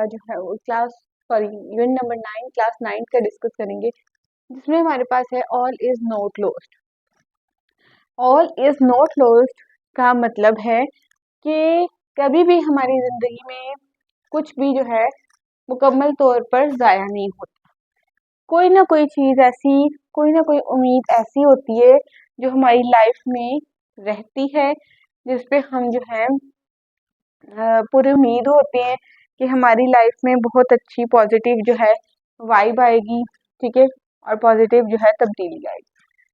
जो है वो यूनिट नंबर 9 क्लास 9 का डिस्कस करेंगे, जिसमें हमारे पास है all is not lost. All is not lost का मतलब है कि कभी भी हमारी जिंदगी में कुछ भी जो है मुकम्मल तौर पर ज़ाया नहीं होता। कोई ना कोई चीज़ ऐसी, कोई ना कोई उम्मीद ऐसी होती है जो हमारी लाइफ में रहती है, जिस पे हम जो है पूरी उम्मीद होते हैं कि हमारी लाइफ में बहुत अच्छी पॉजिटिव जो है वाइब आएगी, ठीक है, और पॉजिटिव जो है तब्दीली आएगी।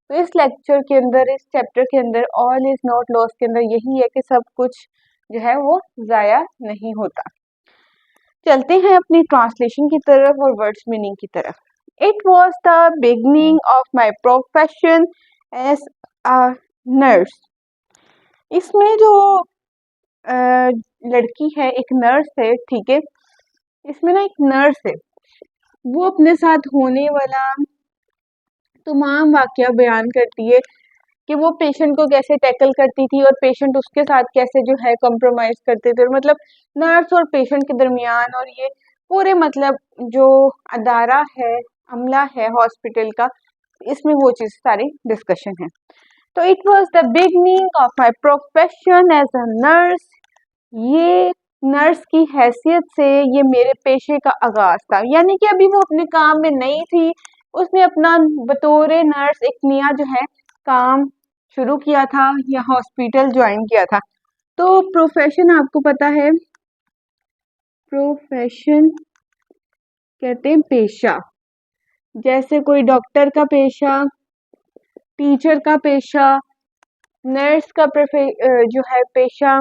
तो इस लेक्चर के अंदर, इस चैप्टर के अंदर ऑल इज नॉट लॉस्ट के अंदर यही है कि सब कुछ जो है वो ज़ाया नहीं होता। चलते हैं अपनी ट्रांसलेशन की तरफ और वर्ड्स मीनिंग की तरफ। It was the beginning of my profession as a nurse. इसमें जो लड़की है, एक नर्स है, ठीक है, इसमें ना एक नर्स है, वो अपने साथ होने वाला तमाम वाकया बयान करती है कि वो पेशेंट को कैसे टैकल करती थी और पेशेंट उसके साथ कैसे जो है कॉम्प्रोमाइज करते थे। मतलब नर्स और पेशेंट के दरमियान और ये पूरे मतलब जो अदारा है, अमला है हॉस्पिटल का, इसमें वो चीज़ सारी डिस्कशन है। तो it was the beginning of my profession as a nurse. ये नर्स की हैसियत से ये मेरे पेशे का आगाज था, यानी कि अभी वो अपने काम में नई थी, उसने अपना बतौर नर्स एक नया जो है काम शुरू किया था या हॉस्पिटल ज्वाइन किया था। तो प्रोफेशन आपको पता है, प्रोफेशन कहते हैं पेशा, जैसे कोई डॉक्टर का पेशा, टीचर का पेशा, नर्स का जो है पेशा,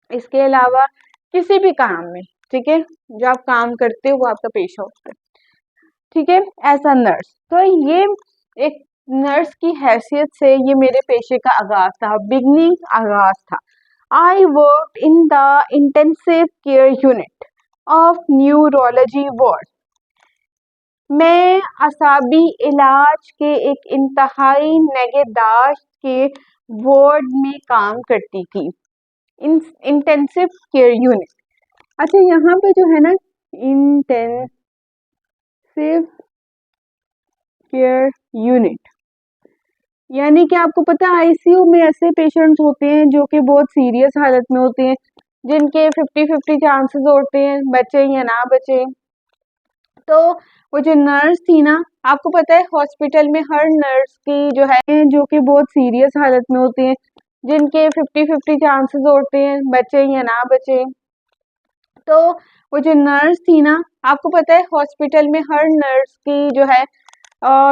इसके अलावा किसी भी काम में, ठीक है, जो आप काम करते हो वो आपका पेशा होता है, ठीक है, एज अ नर्स। तो ये एक नर्स की हैसियत से ये मेरे पेशे का आगाज था, बिगनिंग आगाज था। I work in the intensive care unit of neurology ward. मैं असाबी इलाज के एक इंतहाई निगहदाश्त के वार्ड में काम करती थी, इंटेंसिव केयर यूनिट। अच्छा, यहाँ पे जो है ना इंटेंसिव केयर यूनिट, यानी कि आपको पता है आईसीयू में ऐसे पेशेंट्स होते हैं जो कि बहुत सीरियस हालत में होते हैं, जिनके 50-50 चांसेस होते हैं बचे या ना बचे। तो वो जो नर्स थी ना, आपको पता है हॉस्पिटल में हर नर्स की जो है जो कि बहुत सीरियस हालत में होते हैं, जिनके 50-50 चांसेस होते हैं बचे या ना बचे। तो वो जो नर्स थी ना, आपको पता है हॉस्पिटल में हर नर्स की जो है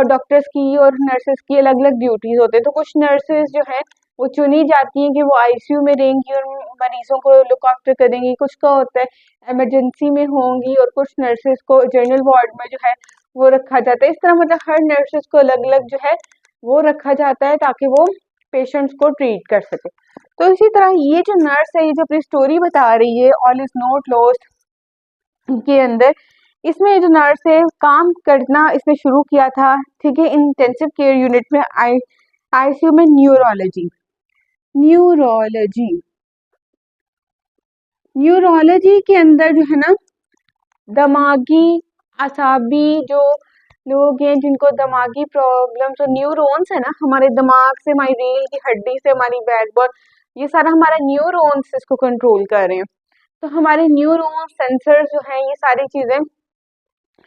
डॉक्टर्स की और नर्सेस की अलग अलग ड्यूटीज होते हैं। तो कुछ नर्सेस जो है वो चुनी जाती हैं कि वो आईसीयू में रहेंगी और मरीजों को लुक आफ्टर करेंगी, कुछ का होता है इमरजेंसी में होंगी, और कुछ नर्सेस को जनरल वार्ड में जो है वो रखा जाता है। इस तरह मतलब हर नर्सेस को अलग अलग जो है वो रखा जाता है ताकि वो पेशेंट्स को ट्रीट कर सके। तो इसी तरह ये जो नर्स है, ये जो अपनी स्टोरी बता रही है ऑल इज नॉट लॉस्ट के अंदर, इसमें जो नर्स है काम करना इसने शुरू किया था, ठीक है, इंटेंसिव केयर यूनिट में, आईसीयू में न्यूरोलॉजी। न्यूरोलॉजी न्यूरोलॉजी के अंदर जो है ना दिमागी असाबी जो लोग हैं जिनको दिमागी प्रॉब्लम्स, और न्यूरॉन्स है ना हमारे दिमाग से, हमारी रीढ़ की हड्डी से हमारी बैकबोन, ये सारा हमारा न्यूरॉन्स इसको कंट्रोल कर रहे हैं। तो हमारे न्यूरॉन सेंसर जो हैं, ये सारी चीज़ें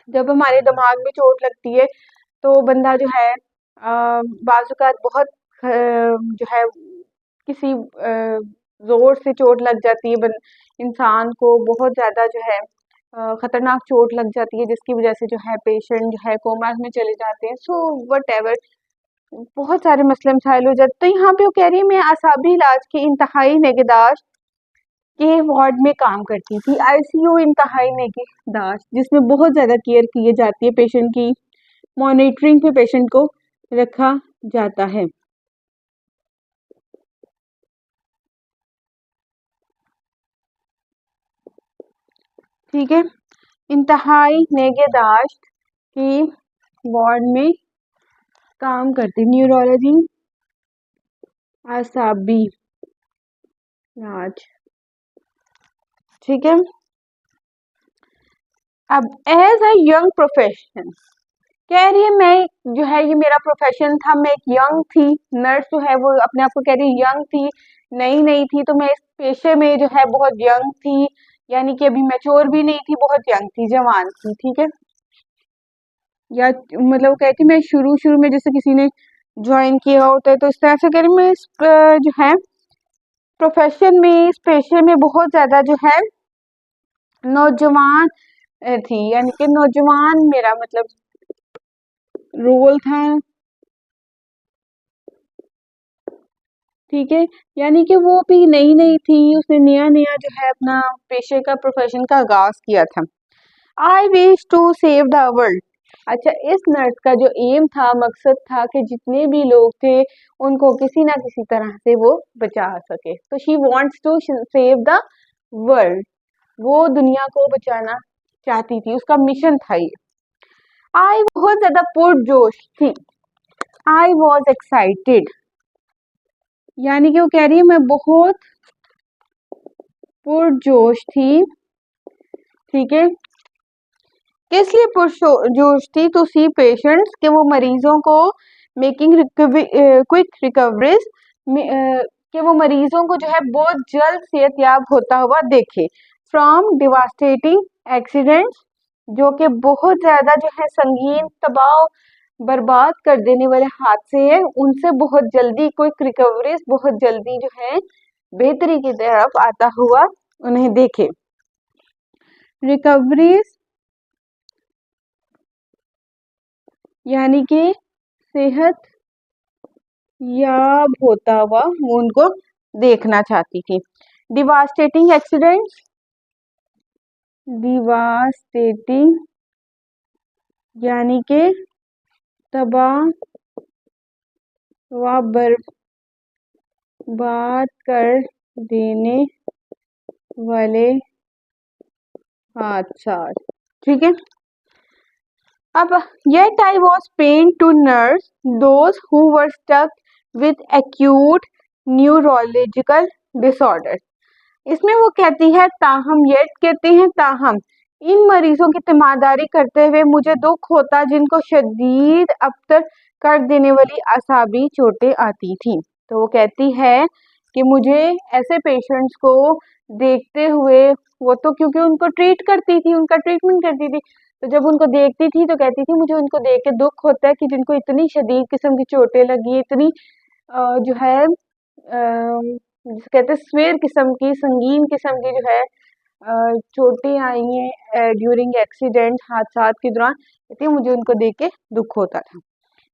जब हमारे दिमाग में चोट लगती है तो बंदा जो है बाज़ औक़ात बहुत जो है किसी ज़ोर से चोट लग जाती है, इंसान को बहुत ज़्यादा जो है ख़तरनाक चोट लग जाती है, जिसकी वजह से जो है पेशेंट जो है कोमा में चले जाते हैं। सो व्हाटएवर, बहुत सारे मसले मसाइल हो जाते। तो यहाँ पे वो कह रही है मैं असाबी इलाज की इंतहाई निगहदाश्त के वार्ड में काम करती थी। आईसीयू इंतहाई निगहदाश्त, जिसमें बहुत ज़्यादा केयर की जाती है पेशेंट की, मॉनिटरिंग पे पेशेंट को रखा जाता है। ठीक है, इंतहाई निगहदाश्त की वार्ड में काम करती, न्यूरोलॉजी आसाबी इलाज, ठीक है। अब एज अ यंग प्रोफेशन, कह रही है मैं जो है ये मेरा प्रोफेशन था, मैं एक यंग थी, नर्स जो है वो अपने आप को कह रही यंग थी, नई नई थी, तो मैं इस पेशे में जो है बहुत यंग थी, यानी कि अभी मैच्योर भी नहीं थी, बहुत यंग थी, जवान थी, ठीक है। या मतलब वो कहती मैं शुरू शुरू में जैसे किसी ने ज्वाइन किया होता है तो इस तरह से कह रही मैं इस जो है प्रोफेशन में, इस पेशे में बहुत ज्यादा जो है नौजवान थी, यानी कि नौजवान मेरा मतलब रोल था, ठीक है। यानी कि वो भी नई नई थी, उसने नया नया जो है अपना पेशे का, प्रोफेशन का आगाज किया था। I wish to save the world. अच्छा, इस नर्स का जो एम था, मकसद था कि जितने भी लोग थे उनको किसी ना किसी तरह से वो बचा सके, तो she wants to save the world, वो दुनिया को बचाना चाहती थी, उसका मिशन था ये। आई बहुत ज्यादा पुरजोश थी, आई वॉज एक्साइटेड, यानी कि वो कह रही है मैं बहुत पुरजोश थी, ठीक है। किस लिए पुरजोश थी? टू सी पेशेंट्स, के वो मरीजों को मेकिंग क्विक रिकवरीज, कि वो मरीजों को जो है बहुत जल्द सेहतयाब होता हुआ देखे, फ्रॉम डिवास्टेटिंग एक्सीडेंट्स, जो कि बहुत ज्यादा जो है संगीन, तबाह बर्बाद कर देने वाले हादसे हैं, उनसे बहुत जल्दी क्विक रिकवरीज, बहुत जल्दी जो है बेहतरी की तरफ आता हुआ उन्हें देखे। रिकवरीज यानी कि सेहत याब होता हुआ वो उनको देखना चाहती थी। डिवास्टेटिंग एक्सीडेंट्स, डिवास्टेटिंग यानी कि तबाह व बर्बाद कर देने वाले हादसा, ठीक है। अब yet I was pained to nurse those who were stuck with acute neurological disorder। इसमें वो कहती है ताहम, येट कहते हैं ताहम, इन मरीजों की तीमारदारी करते हुए मुझे दुख होता जिनको शदीद अबतर कर देने वाली असाबी चोटें आती थी। तो वो कहती है कि मुझे ऐसे पेशेंट्स को देखते हुए, वो तो क्योंकि उनको ट्रीट करती थी, उनका ट्रीटमेंट करती थी, तो जब उनको देखती थी तो कहती थी मुझे उनको देख के दुख होता है कि जिनको इतनी शदीद किस्म की चोटें लगी, इतनी जो है जिसे कहते हैं स्वेर किस्म की, संगीन किस्म की जो है चोटें आई हैं ड्यूरिंग एक्सीडेंट, हादसात के दौरान, कहती है मुझे उनको देख के दुख होता था।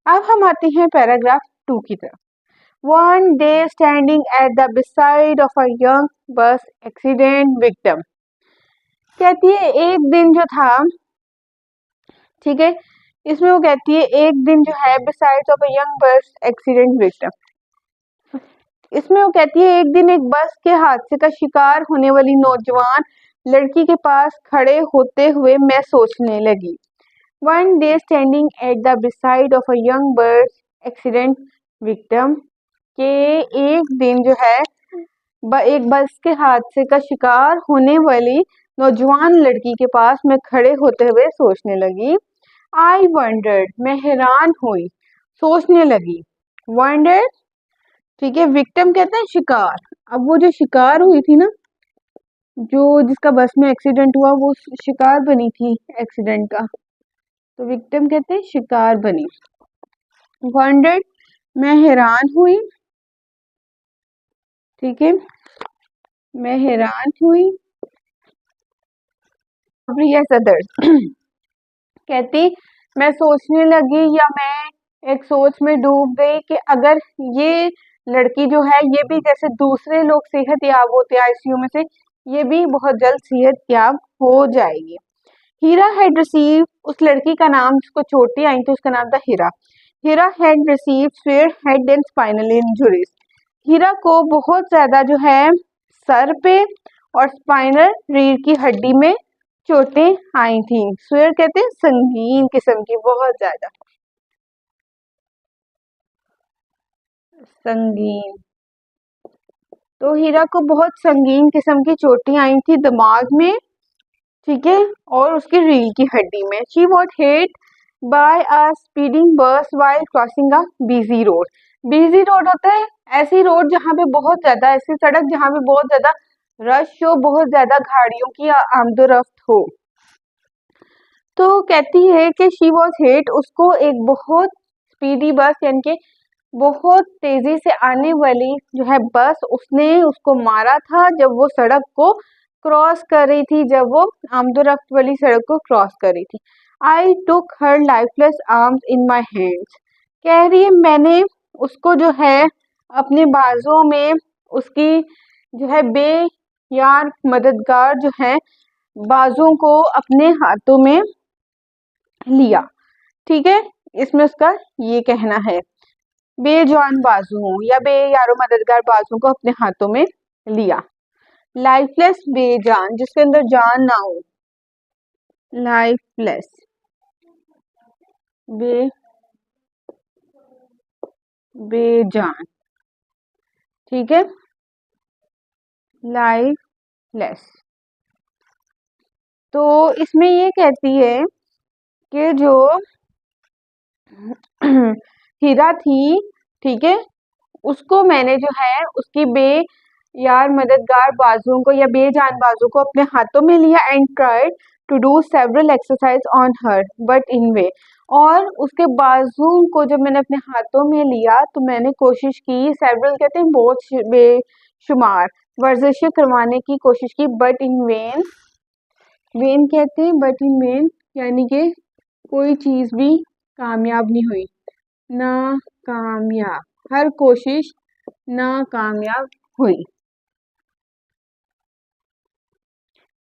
अब हम आते हैं पैराग्राफ 2 की तरफ। One day standing at the beside of a young बस एक्सीडेंट विक्टिम, कहती है एक दिन जो था, ठीक है, इसमें वो कहती है एक दिन जो है बिसाइड ऑफ अ यंग बस एक्सीडेंट विक्टिम, इसमें वो कहती है एक दिन एक बस के हादसे का शिकार होने वाली नौजवान लड़की के पास खड़े होते हुए मैं सोचने लगी। One day standing at the beside of a young बस एक्सीडेंट विक्टिम, के एक दिन जो है एक बस के हादसे का शिकार होने वाली नौजवान लड़की के पास मैं खड़े होते हुए सोचने लगी। आई वंडर्ड, मैं हैरान हुई, सोचने लगी। वंडर्ड, ठीक है, विक्टिम कहते हैं शिकार। अब वो जो शिकार हुई थी ना, जो जिसका बस में एक्सीडेंट हुआ, वो शिकार बनी थी एक्सीडेंट का, तो विक्टिम कहते हैं शिकार बनी। वंडर्ड, मैं हैरान हुई, ठीक है, मैं हैरान हुई। यस अदर्स, कहती मैं सोचने लगी या मैं एक सोच में डूब गई कि अगर ये लड़की जो है ये भी जैसे दूसरे लोग सेहत याब होते हैं आईसीयू में से, ये भी बहुत जल्द सेहत याब हो जाएगी। हीरा हैड रिसीव, उस लड़की का नाम जिसको चोटें आई थी उसका नाम था Heera. Heera had receive severe head and spinal injuries, Heera को बहुत ज्यादा जो है सर पे और स्पाइनल रीढ़ की हड्डी में चोटें आई थी। स्वेयर कहते हैं संगीन किस्म की, बहुत ज्यादा संगीन, तो हीरा को बहुत संगीन किस्म की चोटें आई थी दिमाग में ठीक है, और उसकी रीढ़ की हड्डी में। She was hit by a speeding bus while crossing a busy road. Busy road होता है ऐसी रोड जहाँ पे बहुत ज्यादा, ऐसी सड़क जहाँ पे बहुत ज्यादा रश हो, बहुत ज्यादा गाड़ियों की आमदोरफ्त हो। तो कहती है कि शी वॉज हिट, उसको एक बहुत स्पीडी बस यानी कि बहुत तेजी से आने वाली जो है बस, उसने उसको मारा था जब वो सड़क को क्रॉस कर रही थी, जब वो आमदोरफ्त वाली सड़क को क्रॉस कर रही थी। I took her lifeless arms in my hands. कह रही है मैंने उसको जो है अपने बाजुओं में, उसकी जो है बेयार मददगार जो है बाजुओं को अपने हाथों में लिया। ठीक है, इसमें उसका ये कहना है बेजान बाजुओं या बेयारो मददगार बाजुओं को अपने हाथों में लिया। लाइफलेस बेजान, जिसके अंदर जान ना हो, लाइफलेस बे बेजान। ठीक है, लाइफलेस। तो इसमें ये कहती है कि जो हीरा थी, ठीक है, उसको मैंने जो है उसकी बेयार मददगार बाजुओं को या बेजान बाजुओं को अपने हाथों में लिया and tried to do several exercise on her but in vain. और उसके बाजुओं को जब मैंने अपने हाथों में लिया तो मैंने कोशिश की, सेवरल कहते हैं बहुत बेशुमार वर्जिशें करवाने की कोशिश की, बट इन वेन, वेन कहते हैं बट इन वेन यानी कि कोई चीज भी कामयाब नहीं हुई, नाकामयाब, हर कोशिश नाकामयाब हुई।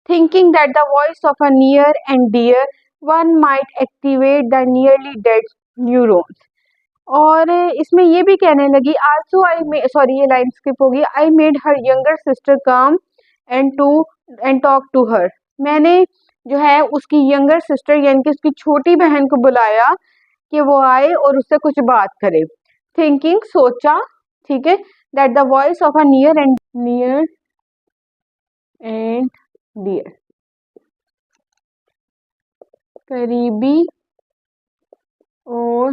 Thinking that the voice of a near and dear one might activate the nearly dead neurons। और इसमें ये भी कहने लगी आल्सो आई सॉरी ये लाइन स्किप होगी, I made her younger sister come and talk to her. मैंने जो है उसकी यंगर सिस्टर यानी कि उसकी छोटी बहन को बुलाया कि वो आए और उससे कुछ बात करे। थिंकिंग सोचा, ठीक है, that the voice of a near and dear, करीबी और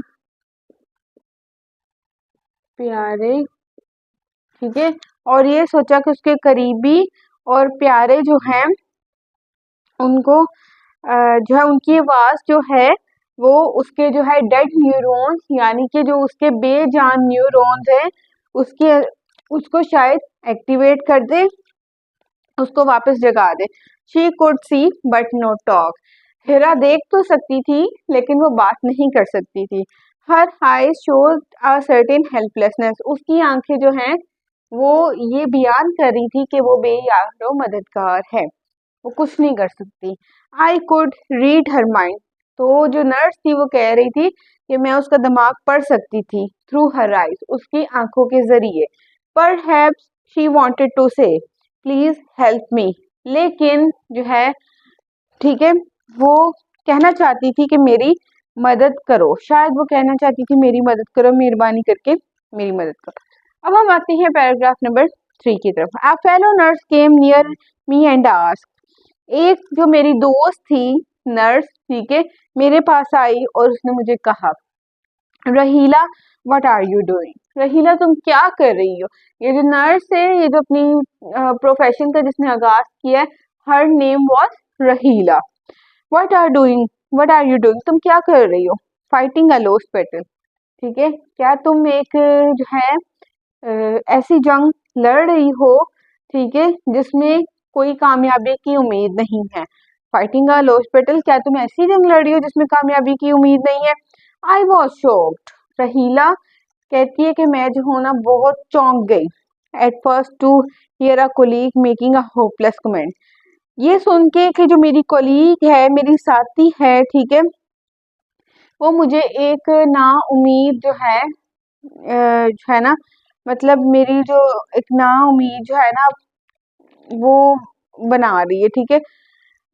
प्यारे। ठीक है, और ये सोचा कि उसके करीबी और प्यारे जो हैं उनको जो है उनकी आवाज जो है वो उसके जो है डेड न्यूरॉन्स यानी कि जो उसके बेजान न्यूरॉन्स हैं उसके उसको शायद एक्टिवेट कर दे, उसको वापस जगा दे। She could see but no talk. Heera देख तो सकती थी लेकिन वो बात नहीं कर सकती थी। Her eyes showed a certain helplessness. उसकी आंखें जो हैं वो ये बयान कर रही थी कि वो बेयारो मददगार है, वो कुछ नहीं कर सकती। I could read her mind. तो जो नर्स थी वो कह रही थी कि मैं उसका दिमाग पढ़ सकती थी थ्रू हर आइज, उसकी आंखों के जरिए। परहैप्स शी वांटेड टू से प्लीज हेल्प मी। लेकिन जो है, ठीक है, वो कहना चाहती थी कि मेरी मदद करो, शायद वो कहना चाहती थी मेरी मदद करो, मेहरबानी करके मेरी मदद करो। अब हम आते हैं पैराग्राफ नंबर 3 की तरफ। A fellow nurse came near me and asked. एक जो मेरी दोस्त थी नर्स, ठीक है, मेरे पास आई और उसने मुझे कहा रहीला व्हाट आर यू डूइंग। रहीला तुम क्या कर रही हो। ये जो नर्स है, ये जो अपनी प्रोफेशन का जिसने आगाज किया है, her name was Raheela. What are doing, what are you doing, तुम क्या कर रही हो। फाइटिंग अ लॉस्ट बैटल, ठीक है, क्या तुम एक जो है ऐसी जंग लड़ रही हो, ठीक है, जिसमें कोई कामयाबी की उम्मीद नहीं है। फाइटिंग अ लॉस्ट बैटल, क्या तुम ऐसी जंग लड़ रही हो जिसमें कामयाबी की उम्मीद नहीं है। I was shocked. रहीला कहती है कि मैं जो हूं ना बहुत चौंक गई। At first to hear a colleague making a hopeless comment. ये सुन के कि जो मेरी कोलीग है, मेरी साथी है, ठीक है, वो मुझे एक ना उम्मीद जो है ना, मतलब मेरी जो एक ना उम्मीद जो है ना वो बना रही है, ठीक है,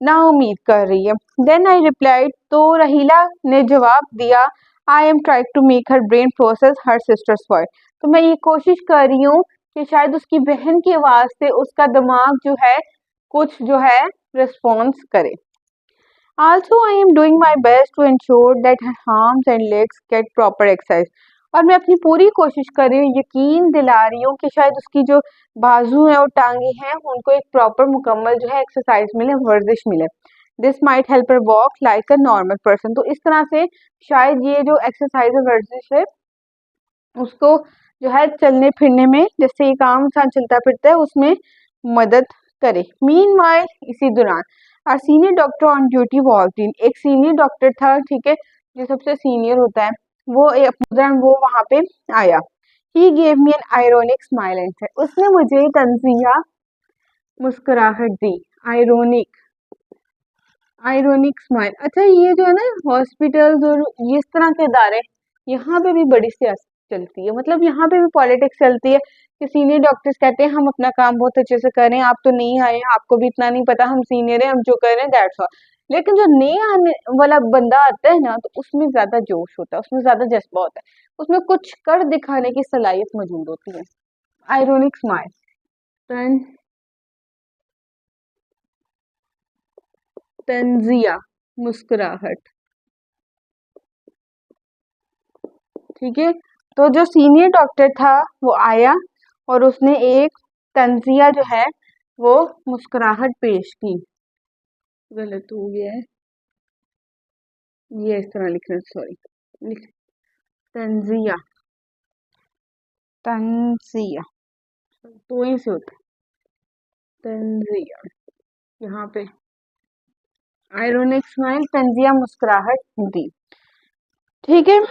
ना उम्मीद कर रही है। देन आई रिप्लाइड, तो रहीला ने जवाब दिया, I am trying to make her brain process her sister's word. तो मैं ये कोशिश कर रही हूँ कि शायद उसकी बहन की आवाज से उसका दिमाग जो है कुछ जो है रिस्पॉन्स करे। Also, I am doing my best to ensure that her arms and legs get proper exercise. और मैं अपनी पूरी कोशिश कर रही हूँ, यकीन दिला रही हूँ कि शायद उसकी जो बाजू है और टांगे हैं उनको एक प्रॉपर मुकम्मल जो है एक्सरसाइज मिले, वर्जिश मिले। This might help her walk like a normal person. तो इस तरह से शायद ये जो एक्सरसाइज और वर्जिश है उसको जो है चलने फिरने में, जैसे एक आम इंसान चलता फिरता है, उसमें मदद करे। मीनवाइल, इसी दौरान our senior doctor on duty walked in. एक सीनियर डॉक्टर था, ठीक है, जो सबसे सीनियर होता है, वो वो वहां पे आया। He gave me an ironic smile and said, उसने मुझे तंजिया मुस्कुराहट दी। Ironic, ironic smile. अच्छा, ये जो है ना हॉस्पिटल्स और ये इस तरह के इदारे, यहाँ पे भी बड़ी सियासत चलती है, मतलब यहाँ पे भी पॉलिटिक्स चलती है कि सीनियर डॉक्टर्स कहते हैं हम अपना काम बहुत अच्छे से कर रहे हैं, आप तो नहीं आए, आपको भी इतना नहीं पता, हम सीनियर हैं, हम जो कर रहे हैं दैट्स ऑल। लेकिन जो नए आने वाला बंदा आता है ना, तो उसमें ज्यादा जोश होता है, उसमें ज्यादा जज्बा होता है, उसमें कुछ कर दिखाने की सलाहियत मौजूद होती है। आयरोनिक स्माइल, तंजिया मुस्कुराहट, ठीक है। तो जो सीनियर डॉक्टर था वो आया और उसने एक तंजिया जो है वो मुस्कुराहट पेश की। गलत हो गया है, ये इस तरह लिखना, सॉरी, तंजिया, तंजिया तो ही से होता है, तंजिया, यहाँ पे आयरोनिक स्माइल, तंजिया मुस्कुराहट दी, ठीक है।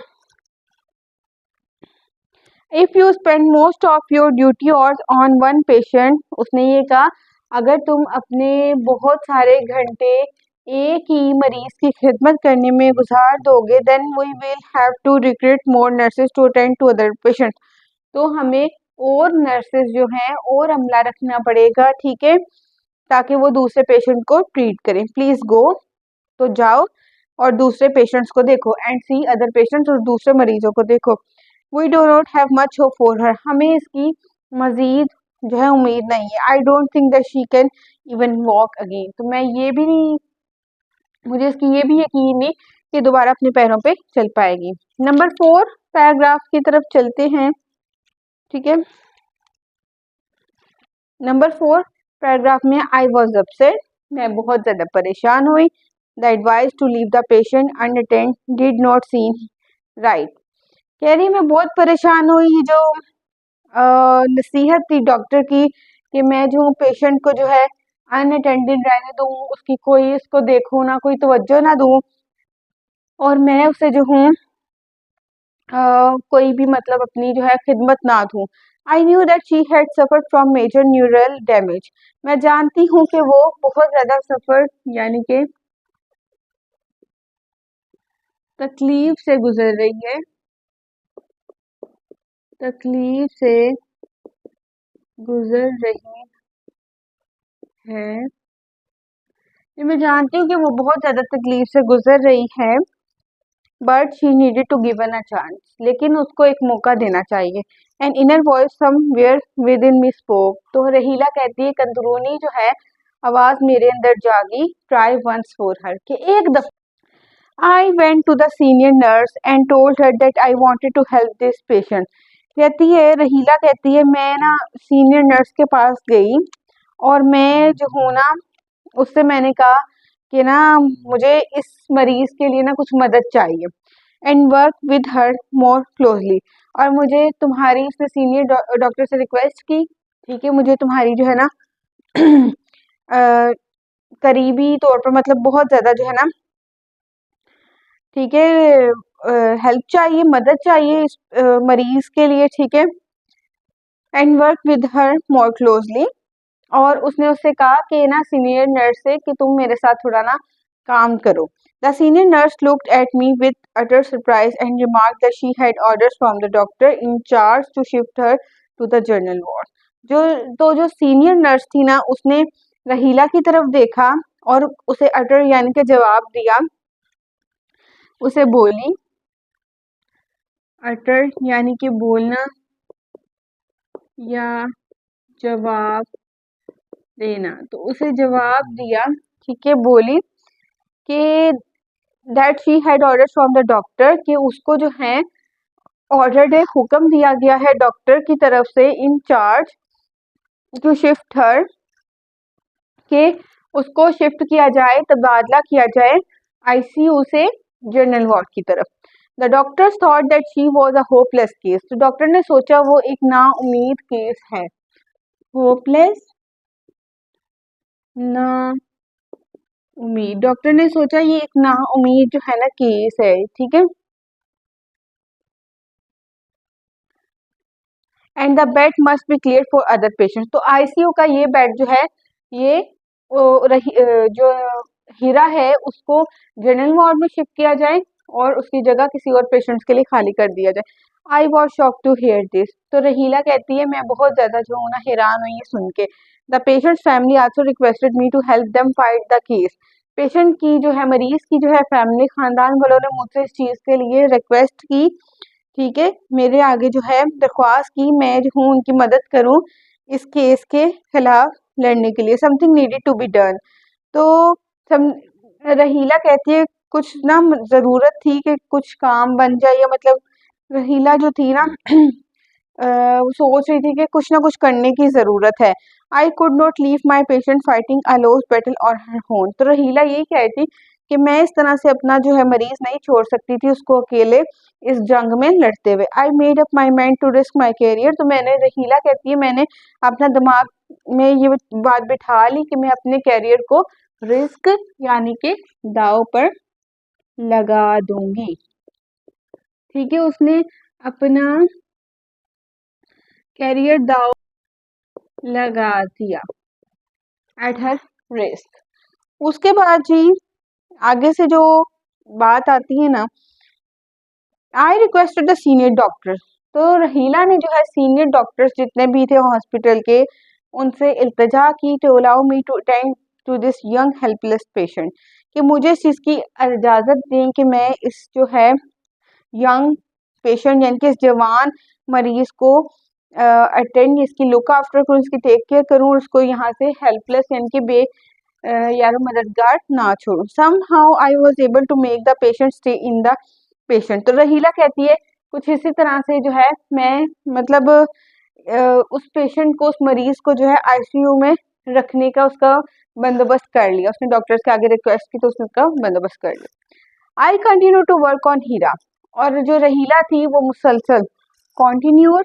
If you spend most of your duty और ऑन वन पेशेंट, उसने ये कहा अगर तुम अपने बहुत सारे घंटे एक ही मरीज की खिदमत करने में गुजार दोगे, then we will have to recruit more nurses to attend to other patient. तो हमें और नर्सेज जो हैं और अमला रखना पड़ेगा, ठीक है, ताकि वो दूसरे पेशेंट को ट्रीट करें। प्लीज गो, तो जाओ और दूसरे पेशेंट्स को देखो, एंड सी अदर पेशेंट्स, और दूसरे मरीजों को देखो। We do not have much hope for her, हमें इसकी मजीद जो है उम्मीद नहीं है। I don't think that she can even walk again, तो मैं ये भी नहीं, मुझे इसकी ये भी यकीन नहीं कि दोबारा अपने पैरों पे चल पाएगी। नंबर 4 पैराग्राफ की तरफ चलते हैं, ठीक है। नंबर 4 पैराग्राफ में, आई वॉज अपसेट, मैं बहुत ज्यादा परेशान हुई। The advice to leave the patient unattended did not seem right. कह रही मैं बहुत परेशान हुई, ये जो नसीहत थी डॉक्टर की कि मैं जो पेशेंट को जो है अनअटेंडेड रहने दूं, उसकी कोई इसको देखूं ना, कोई तवज्जो ना दूं, और मैं उसे जो हूँ कोई भी मतलब अपनी जो है खिदमत ना दूं। I knew that she had suffered from major neural damage, मैं जानती हूँ कि वो बहुत ज्यादा सफर यानी कि तकलीफ से गुजर रही है, तकलीफ से गुजर रही है, ये मैं जानती हूँ कि वो बहुत ज्यादा तकलीफ से गुजर रही है। But she needed to given a chance, लेकिन उसको एक मौका देना चाहिए। And inner voice somewhere within me spoke, तो रहीला कहती है, एक अंदरूनी जो है आवाज मेरे अंदर जागी, ट्राई वंस फॉर हर, कि एक दफा। I went to the senior nurse and told her that I wanted to help this patient, कहती है रहीला कहती है मैं ना सीनियर नर्स के पास गई और मैं जो हूँ ना उससे मैंने कहा कि ना मुझे इस मरीज के लिए ना कुछ मदद चाहिए, and work with her more closely, और मुझे तुम्हारी, उसने सीनियर डॉक्टर से रिक्वेस्ट की, ठीक है, मुझे तुम्हारी जो है ना करीबी तौर पर, मतलब बहुत ज्यादा जो है ना, ठीक है, हेल्प चाहिए, मदद चाहिए इस मरीज के लिए, ठीक है। And work with her more closely, और उसने उससे कहा कि ना सीनियर नर्स से कि तुम मेरे साथ थोड़ा ना काम करो। The senior nurse looked at me with utter surprise and remark that she had orders from the doctor in charge to shift her to the general ward. जो सीनियर नर्स थी ना, उसने रहीला की तरफ देखा और उसे अटर यानी कि जवाब दिया, उसे बोली, अटर यानी कि बोलना या जवाब देना, तो उसे जवाब दिया ठीक है, बोली कि that she had order from the doctor, कि उसको जो है ऑर्डर है, हुक्म दिया गया है डॉक्टर की तरफ से, इन चार्ज टू शिफ्ट हर, के उसको शिफ्ट किया जाए, तबादला किया जाए आईसीयू से जनरल वार्ड की तरफ। The doctors thought that she was a hopeless case, तो डॉक्टर ने सोचा वो एक ना उम्मीद केस है। होपलेस, ना उम्मीद, डॉक्टर ने सोचा ये एक ना उम्मीद जो है ना केस है, ठीक है। And the bed must be clear for other patients, तो आईसीयू का ये बेड जो है, ये जो हीरा है उसको जनरल वार्ड में शिफ्ट किया जाए और उसकी जगह किसी और पेशेंट्स के लिए खाली कर दिया जाए। I was shock to hear this, तो रहीला कहती है मैं बहुत ज्यादा जो हूँ ना हैरान हुई ये सुन के। The patient family also requested me to help them fight the case, patient की जो है, मरीज की जो है फैमिली, खानदान वालों ने मुझसे इस चीज के लिए रिक्वेस्ट की, ठीक है, मेरे आगे जो है दरख्वास्त की, मैं जो हूँ उनकी मदद करूँ इस केस के खिलाफ लड़ने के लिए। Something needed to be done, तो सम रहीला कहती है कुछ ना ज़रूरत थी कि कुछ काम बन जाए, या मतलब रहीला जो थी ना वो सोच रही थी कि कुछ ना कुछ करने की ज़रूरत है। आई could not leave my patient fighting a lost battle on her own, तो रहीला यही कह रही थी कि मैं इस तरह से अपना जो है मरीज नहीं छोड़ सकती थी उसको अकेले इस जंग में लड़ते हुए। I made up my mind to risk my career, तो मैंने, रहीला कहती है, मैंने अपना दिमाग में ये बात बिठा ली कि मैं अपने कैरियर को रिस्क यानी कि दाव पर लगा दूंगी, ठीक है। उसने अपना कैरियर दाव लगा दिया एट हर रिस्क। उसके बाद जी आगे से जो बात आती है ना, I requested the senior doctor, तो रहीला ने जो है सीनियर डॉक्टर्स जितने भी थे हॉस्पिटल के, उनसे इल्तजा की to allow me to attend to this young helpless patient, कि मुझे इस चीज़ की इजाज़त दें कि मैं इस जो है यंग पेशेंट यानी कि इस जवान मरीज को अटेंड, इसकी लुक आफ्टर करूँ, इसकी टेक केयर करूँ, उसको यहाँ से हेल्पलेस यानी कि यार मददगार ना छोड़ूं। Somehow I was able to make the patient stay in the patient, तो रहीला कहती है कुछ इसी तरह से जो है मैं मतलब उस पेशेंट को, उस मरीज को जो है आईसीयू में रखने का उसका बंदोबस्त कर लिया, उसने डॉक्टर्स के आगे रिक्वेस्ट की तो उसने उसका बंदोबस्त कर लिया। I continue to work on Heera, और जो रहीला थी वो मुसलसल कॉन्टिन्यूड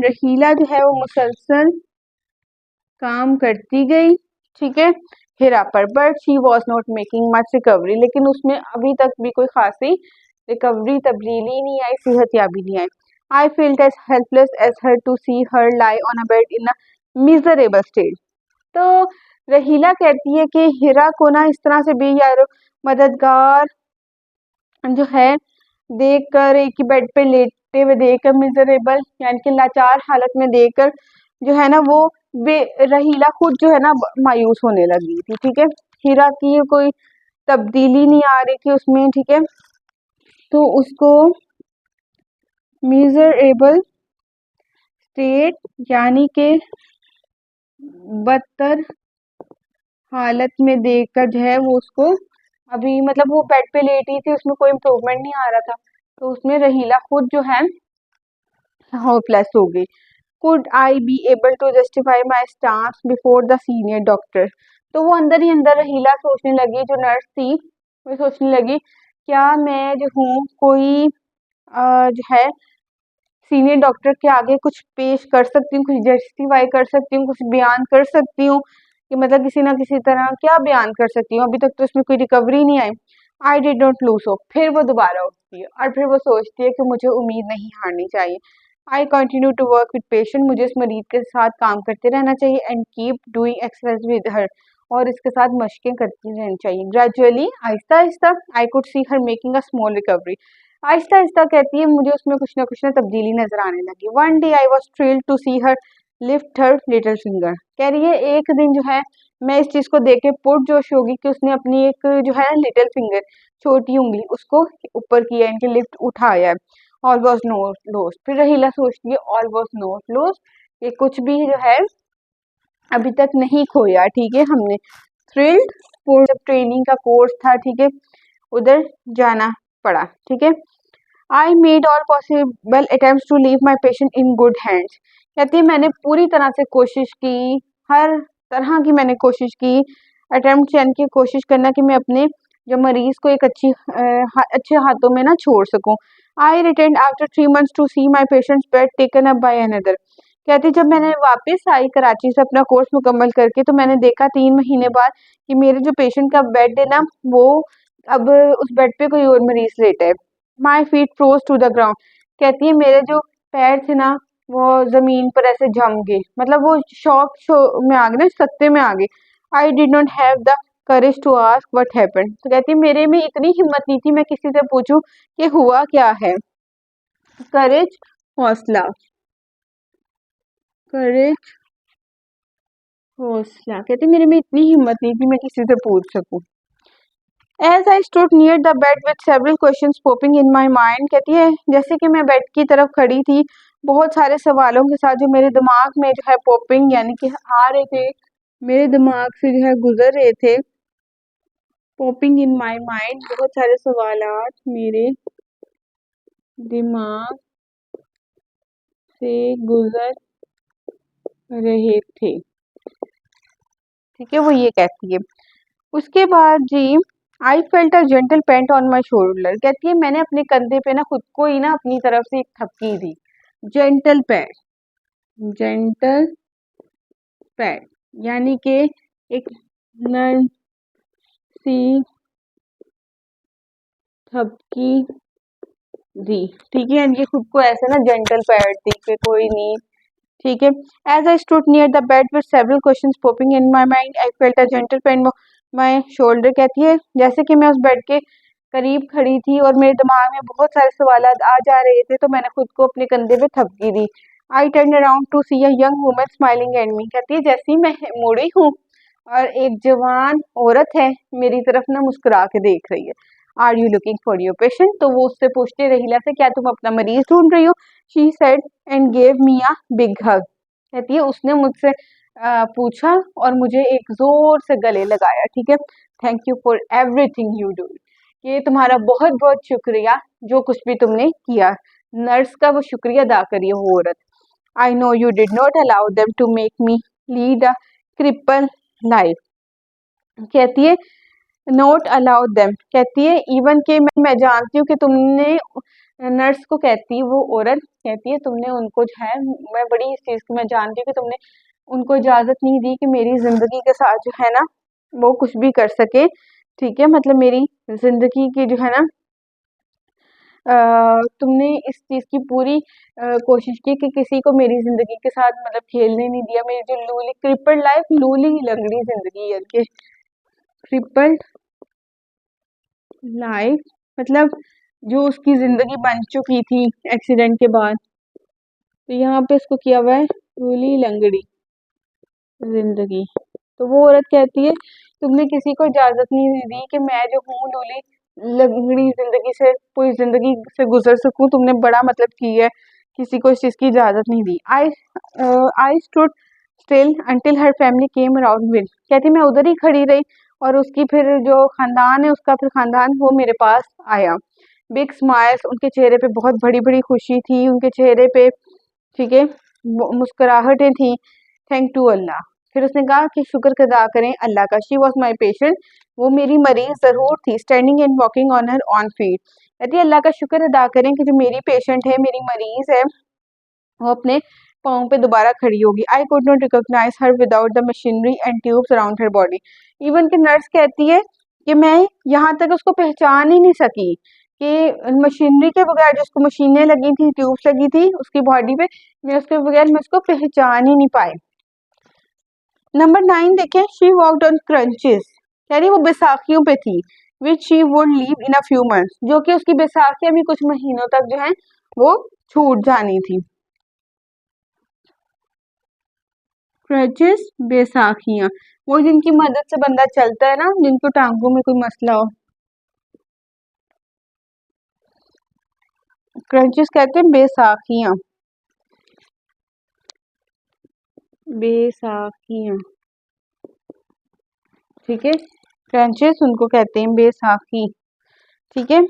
रहीला जो है वो मुसलसल काम करती गई, ठीक है, हीरा पर। But she was not making much recovery, लेकिन उसमें अभी तक भी कोई खासी रिकवरी, तब्दीली नहीं आई, सेहतयाबी नहीं आई। I felt as helpless as her to see her lie on a bed in a miserable state, तो रहीला कहती है कि हीरा को ना इस तरह से भी यार मददगार जो है देखकर, एक ही बेड पे लेटे हुए देखकर, मिजरेबल यानी कि लाचार हालत में देखकर जो है ना वो रहीला खुद जो है ना मायूस होने लगी थी, ठीक है। हीरा की कोई तब्दीली नहीं आ रही थी उसमें, ठीक है, तो उसको मिजरेबल स्टेट यानी कि बदतर हालत में देखकर जो है वो उसको, अभी मतलब वो बेड पे लेटी थी, उसमें कोई इम्प्रूवमेंट नहीं आ रहा था, तो उसमें रहीला खुद जो है होपलेस हो गई। Could I be able to justify my stance before the senior doctor, तो वो अंदर ही अंदर रहीला सोचने लगी, जो नर्स थी वो सोचने लगी क्या मैं जो हूँ कोई जो है सीनियर डॉक्टर के आगे कुछ पेश कर सकती हूँ, कुछ जस्टिफाई कर सकती हूँ, कुछ बयान कर सकती हूँ, कि मतलब किसी ना किसी तरह क्या बयान कर सकती हूँ, अभी तक तो इसमें कोई रिकवरी नहीं आई। I did not lose hope, फिर वो दोबारा उठती है और फिर वो सोचती है कि मुझे उम्मीद नहीं हारनी चाहिए। I continue to work with patient, मुझे इस मरीज के साथ काम करते रहना चाहिए, and keep doing exercise with her, और इसके साथ मशकें करती रहनी चाहिए। Gradually, Aahista Aahista, I could see her making a small recovery, Aahista Aahista कहती है मुझे उसमें कुछ ना तब्दीली नजर आने लगी। One day I was thrilled to see her lift her little finger, कह रही है एक दिन जो है मैं इस चीज को देख के पुरजोश होगी कि उसने अपनी एक जो है लिटिल फिंगर, छोटी उंगली, उसको ऊपर किया, इनके लिफ्ट उठाया है। ऑल वॉज नॉट लॉस्ट, फिर रहीला सोचती है ऑल वॉज नॉट लॉस्ट, ये कुछ भी जो है अभी तक नहीं खोया, ठीक है। हमने थ्रिल्ड वो जब ट्रेनिंग का कोर्स था, ठीक है, उधर जाना पड़ा, ठीक है। I made all possible attempts to leave my patient in good hands. कहती है मैंने पूरी तरह से कोशिश की, हर तरह की मैंने कोशिश की, अटेम्प्ट यानी कि कोशिश करना कि मैं अपने जो मरीज को एक अच्छे हाथों में ना छोड़ सकूं। I return after 3 months to see my patients bed taken up by another. कहती जब मैंने वापस आई कराची से अपना कोर्स मुकम्मल करके, तो मैंने देखा 3 महीने बाद कि मेरे जो पेशेंट का बेड है ना, वो अब उस बेड पे कोई और मरीज लेटा है। My feet froze to the ground. कहती है मेरे जो पैर थे ना, वो जमीन पर ऐसे जम गए, मतलब वो शॉक शो में आ गए ना, सत्ते में आ गए। I did not have the courage to ask what happened. तो कहती है मेरे में इतनी हिम्मत नहीं थी मैं किसी से पूछूं कि हुआ क्या है। करेज, हौसला, करेज, हौसला। कहती मेरे में इतनी हिम्मत नहीं थी मैं किसी से पूछ सकूं। As I stood near the bed with several questions popping in my mind, कहती है जैसे कि मैं बेड की तरफ खड़ी थी, बहुत सारे सवालों के साथ जो मेरे दिमाग में जो है पॉपिंग यानी कि आ रहे थे, मेरे दिमाग से जो है गुजर रहे थे। पॉपिंग इन माय माइंड, बहुत सारे सवालात मेरे दिमाग से गुजर रहे थे, ठीक है, वो ये कहती है। उसके बाद जी, I felt a gentle pat on my shoulder. कहती है मैंने अपने कंधे पे ना खुद को ही ना अपनी तरफ से एक थपकी दी। जेंटल पैट, जेंटल पैट यानी कि एक नर्म सी थपकी दी, ठीक है। यानी कि खुद को ऐसे ना जेंटल पैट दी कि कोई नहीं, ठीक है। As I stood near the bed with several questions popping in my mind, I felt a gentle pain my shoulder. कहती है जैसे कि मैं उस बेड के करीब खड़ी थी और मेरे दिमाग में बहुत सारे सवाल आ जा रहे थे, तो मैंने खुद को अपने कंधे पे थपकी दी। I turn around to see a young woman smiling at me. कहती है जैसे ही मैं मुड़ी हूँ और एक जवान औरत है मेरी तरफ ना मुस्कुरा के देख रही है। Are you looking for your patient. तो वो उससे पूछते रहीला से क्या तुम अपना मरीज ढूंढ रही हो। She said and gave me a big हग। कहती है उसने मुझसे पूछा और मुझे एक जोर से गले लगाया, ठीक है। Thank you for everything you do. ये तुम्हारा बहुत बहुत शुक्रिया जो कुछ भी तुमने किया। नर्स का वो शुक्रिया अदा करिए वो औरत। I know you did not allow them to make me lead a cripple life. कहती है नॉट अलाउ देम, कहती है इवन के मैं जानती हूँ कि तुमने, नर्स को कहती है वो औरत, कहती है तुमने उनको जो है, मैं बड़ी इस चीज को मैं जानती हूँ कि तुमने उनको इजाजत नहीं दी कि मेरी जिंदगी के साथ जो है ना वो कुछ भी कर सके, ठीक है। मतलब मेरी जिंदगी की जो है ना, तुमने इस चीज की पूरी कोशिश की कि किसी को मेरी जिंदगी के साथ मतलब खेलने नहीं दिया। मेरी जो लूली क्रिपल्ड लाइफ, लूली लंगड़ी जिंदगी है कि क्रिपल्ड लाइफ, मतलब जो उसकी जिंदगी बन चुकी थी एक्सीडेंट के बाद, तो यहाँ पे इसको किया हुआ है लूली लंगड़ी जिंदगी। तो वो औरत कहती है तुमने किसी को इजाजत नहीं दी कि मैं जो हूँ लूली लंगड़ी जिंदगी से कोई जिंदगी से गुजर सकूं। तुमने बड़ा मतलब की है, किसी को इस चीज की इजाजत नहीं दी। I stood still until her family came around with. कहती मैं उधर ही खड़ी रही और उसकी फिर जो खानदान है उसका फिर खानदान वो मेरे पास आया। बिग स्माइल्स, उनके चेहरे पे बहुत बड़ी बड़ी खुशी थी उनके चेहरे पे, ठीक है, मुस्कुराहटें थी। Thank to Allah. फिर उसने कहा कि शुक्र अदा करें अल्लाह का। शी वॉज माई पेशेंट, वो मेरी मरीज जरूर थी। Standing and walking on her on feet. कहती है अल्लाह का शुक्र अदा करें कि जो मेरी पेशेंट है, मेरी मरीज है, वो अपने पाँव पे दोबारा खड़ी होगी। I could not recognise her without the machinery and tubes around her body. Even कि नर्स कहती है कि मैं यहाँ तक उसको पहचान ही नहीं सकी कि मशीनरी के बगैर, जिसको मशीनें लगी थी, ट्यूब्स लगी थी उसकी बॉडी पे, मैं उसके बगैर मैं उसको पहचान ही नहीं पाई। नंबर 9 देखें, शी वॉकड ऑन क्रंचेस। कह रही वो बैसाखियों पे थी, which she would leave in a few months, जो कि उसकी बैसाखियां भी कुछ महीनों तक जो है वो छूट जानी थी। क्रचेस, बैसाखियां, वो जिनकी मदद से बंदा चलता है ना, जिनको टांगों में कोई मसला हो, क्रंचेस कहते हैं बैसाखियां। बैसाखियाँ, ठीक है। क्रंचेस उनको कहते हैं बैसाखी, ठीक है,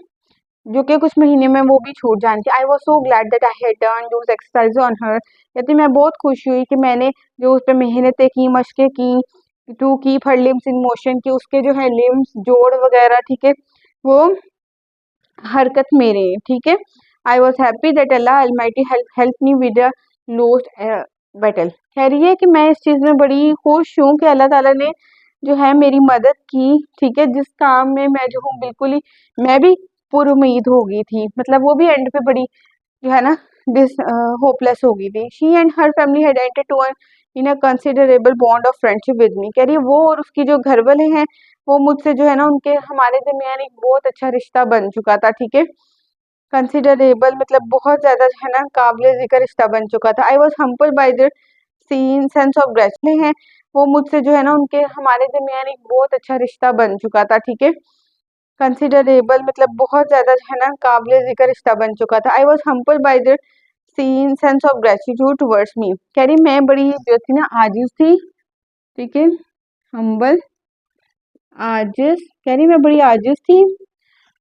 जो कि कुछ महीने में वो भी छूट जानी थी। I was so glad that I had done those exercise on हर, कहती मैं बहुत खुश हुई कि मैंने जो उस पर मेहनतें की, मशकें की, to keep her limbs in motion की, उसके जो है लिम्स जोड़ वगैरह, ठीक है, वो हरकत में रहे, ठीक है। I was happy that Allah Almighty help me with a lost battle, कह रही है कि मैं इस चीज़ में बड़ी खुश हूँ कि अल्लाह ताला ने जो है मेरी मदद की, ठीक है, जिस काम में मैं जो हूँ बिल्कुल ही मैं भी पुरुमीद हो गई थी, मतलब वो भी एंड पे बड़ी जो है ना डिस होपलेस हो गई थी। She and her family had entered to in a considerable bond of friendship with me, कह रही है वो और उसकी जो घर वाले हैं वो मुझसे जो है ना उनके हमारे दरमियान एक बहुत अच्छा रिश्ता बन चुका था, ठीक है। कंसिडरेबल मतलब बहुत ज्यादा जो है ना काबिल जिक्र रिश्ता बन चुका था। I was humble by their sheer sense of gratitude हैं, वो मुझसे जो है ना उनके हमारे दरमियान एक बहुत अच्छा रिश्ता बन चुका था, ठीक है। कंसिडरेबल मतलब बहुत ज्यादा जो है ना काबिल जिक्र रिश्ता बन चुका था। I was humble by their sheer sense of gratitude towards me, कह रही मैं बड़ी जो थी ना आजिज थी, ठीक है, हम्बल आजिज, कह रही मैं बड़ी आजिज थी,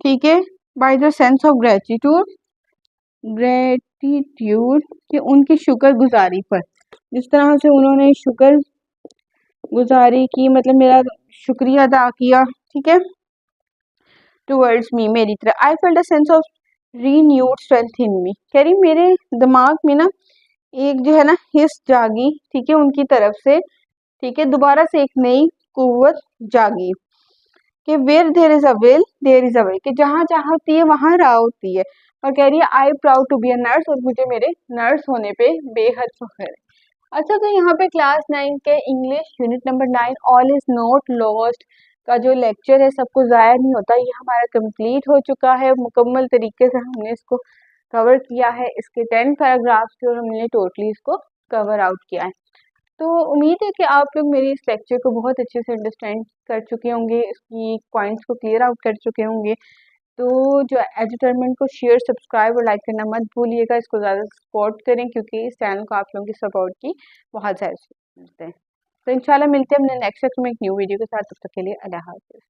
ठीक है, by the sense of gratitude gratitude कि उनकी शुक्रगुजारी पर, जिस तरह से उन्होंने शुक्र गुजारी की मतलब मेरा शुक्रिया अदा किया, ठीक है, टुवर्ड्स मी मेरी तरफ। I felt a sense of renewed strength in me, कह रही मेरे दिमाग में ना एक जो है ना हिस्स जागी, ठीक है, उनकी तरफ से, ठीक है, दोबारा से एक नई कुव्वत जागी कि where there is a will there is a way, कि जहाँ जहाँ होती है वहाँ राह होती है। और कह रही है I proud to be a nurse, और मुझे मेरे नर्स होने पे बेहद फख्र है। अच्छा, तो यहाँ पे क्लास 9 के English unit number 9 all is not lost का जो लेक्चर है सबको ज़ाया नहीं होता, ये हमारा कंप्लीट हो चुका है मुकम्मल तरीके से, हमने इसको कवर किया है, इसके 10 पैराग्राफ्स थे और हमने टोटली इसको कवर आउट किया है। तो उम्मीद है कि आप लोग मेरे इस लेक्चर को बहुत अच्छे से अंडरस्टैंड कर चुके होंगे, इसकी पॉइंट्स को क्लियर आउट कर चुके होंगे। तो जो एजुटरमेंट को शेयर, सब्सक्राइब और लाइक करना मत भूलिएगा, इसको ज़्यादा सपोर्ट करें क्योंकि इस चैनल को आप लोगों की सपोर्ट की बहुत ज़्यादा जरूरत है। तो इंशाल्लाह मिलते हैं अपने नेक्स्ट लेक्चर में एक न्यू वीडियो के साथ, तब तक के लिए अल्लाह हाफ़िज़।